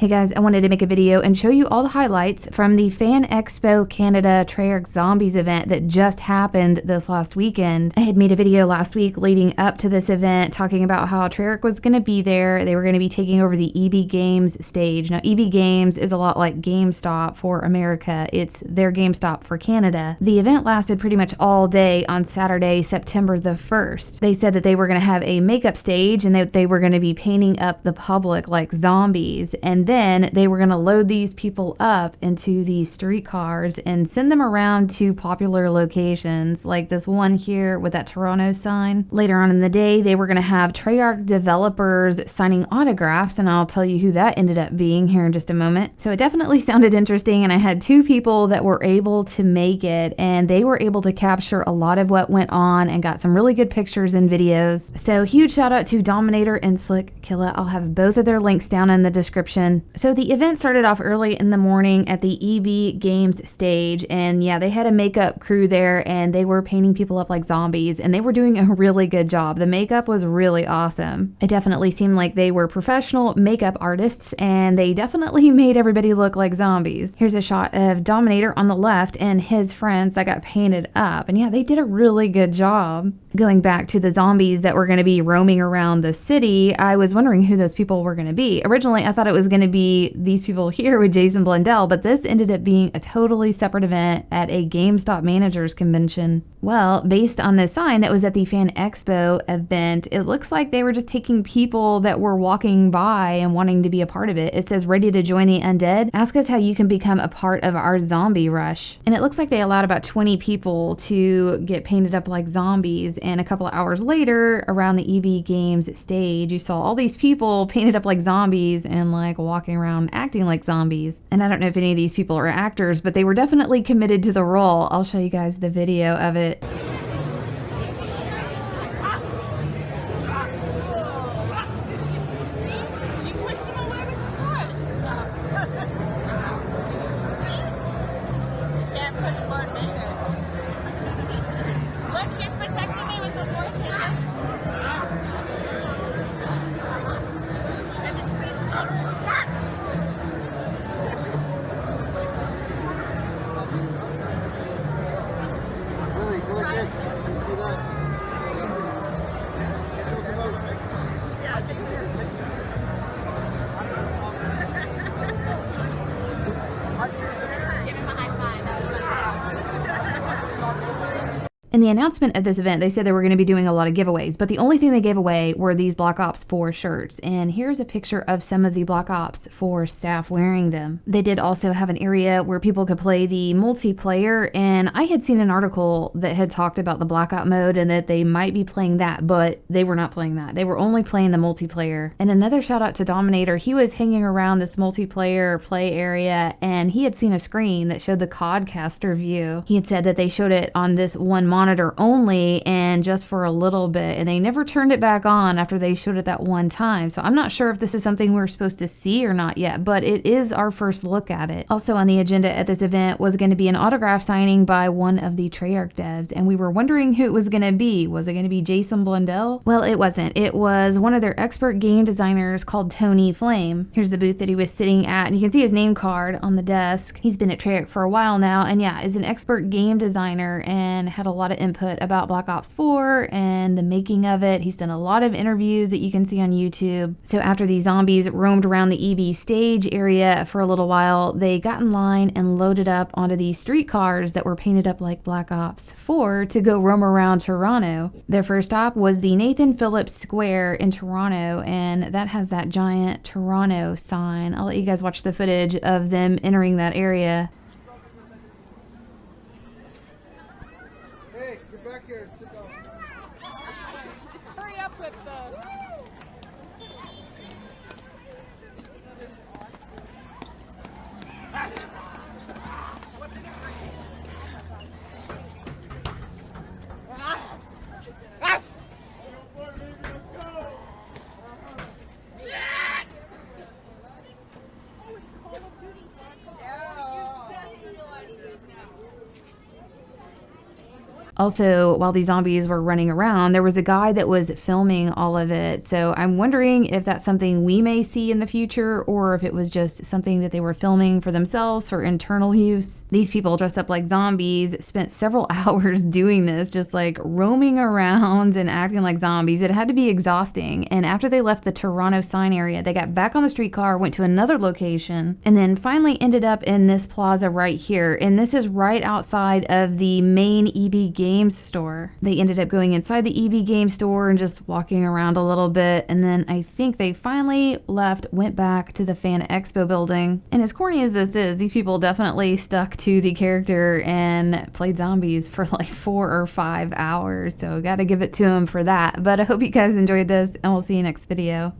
Hey guys, I wanted to make a video and show you all the highlights from the Fan Expo Canada Treyarch Zombies event that just happened this last weekend. I had made a video last week leading up to this event talking about how Treyarch was going to be there. They were going to be taking over the EB Games stage. Now, EB Games is a lot like GameStop for America. It's their GameStop for Canada. The event lasted pretty much all day on Saturday, September the 1st. They said that they were going to have a makeup stage and that they were going to be painting up the public like zombies, and then they were going to load these people up into these streetcars and send them around to popular locations like this one here with that Toronto sign. Later on in the day, they were going to have Treyarch developers signing autographs, and I'll tell you who that ended up being here in just a moment. So it definitely sounded interesting, and I had two people that were able to make it, and they were able to capture a lot of what went on and got some really good pictures and videos. So huge shout out to Dominator and Slick Killa. I'll have both of their links down in the description. So the event started off early in the morning at the EB Games stage, and yeah, they had a makeup crew there and they were painting people up like zombies, and they were doing a really good job. The makeup was really awesome. It definitely seemed like they were professional makeup artists, and they definitely made everybody look like zombies. Here's a shot of Dominator on the left and his friends that got painted up, and yeah, they did a really good job. Going back to the zombies that were going to be roaming around the city, I was wondering who those people were going to be. Originally, I thought it was going to be these people here with Jason Blundell, but this ended up being a totally separate event at a GameStop managers convention. Well, based on the sign that was at the Fan Expo event, it looks like they were just taking people that were walking by and wanting to be a part of it. It says, "Ready to join the undead? Ask us how you can become a part of our zombie rush." And it looks like they allowed about 20 people to get painted up like zombies. And a couple of hours later, around the EB Games stage, you saw all these people painted up like zombies and like walking around acting like zombies. And I don't know if any of these people are actors, but they were definitely committed to the role. I'll show you guys the video of it. She's protecting me with the force. I just squeezed Really, go like this. Do that. Give him a high five. That was In the announcement of this event, they said they were going to be doing a lot of giveaways, but the only thing they gave away were these Black Ops 4 shirts. And here's a picture of some of the Black Ops 4 staff wearing them. They did also have an area where people could play the multiplayer, and I had seen an article that had talked about the Blackout Mode and that they might be playing that, but they were not playing that. They were only playing the multiplayer. And another shout out to Dominator. He was hanging around this multiplayer play area, and he had seen a screen that showed the Codcaster view. He had said that they showed it on this one monitor only and just for a little bit, and they never turned it back on after they showed it that one time. So I'm not sure if this is something we're supposed to see or not yet, but it is our first look at it. Also on the agenda at this event was going to be an autograph signing by one of the Treyarch devs, and we were wondering who it was going to be. Was it going to be Jason Blundell? Well, it wasn't. It was one of their expert game designers called Tony Flame. Here's the booth that he was sitting at, and you can see his name card on the desk. He's been at Treyarch for a while now, and yeah, is an expert game designer and had a lot of input about Black Ops 4 and the making of it. He's done a lot of interviews that you can see on YouTube. So after these zombies roamed around the EB stage area for a little while, they got in line and loaded up onto these streetcars that were painted up like Black Ops 4 to go roam around Toronto. Their first stop was the Nathan Phillips Square in Toronto, and that has that giant Toronto sign. I'll let you guys watch the footage of them entering that area. Hey, get back here and sit down. hurry up with the. Also, while these zombies were running around, there was a guy that was filming all of it. So I'm wondering if that's something we may see in the future, or if it was just something that they were filming for themselves for internal use. These people dressed up like zombies spent several hours doing this, just like roaming around and acting like zombies. It had to be exhausting. And after they left the Toronto sign area, they got back on the streetcar, went to another location, and then finally ended up in this plaza right here. And this is right outside of the main EB Games store. They ended up going inside the EB Games store and just walking around a little bit. And then I think they finally left, went back to the Fan Expo building. And as corny as this is, these people definitely stuck to the character and played zombies for like 4 or 5 hours. So gotta give it to them for that. But I hope you guys enjoyed this, and we'll see you next video.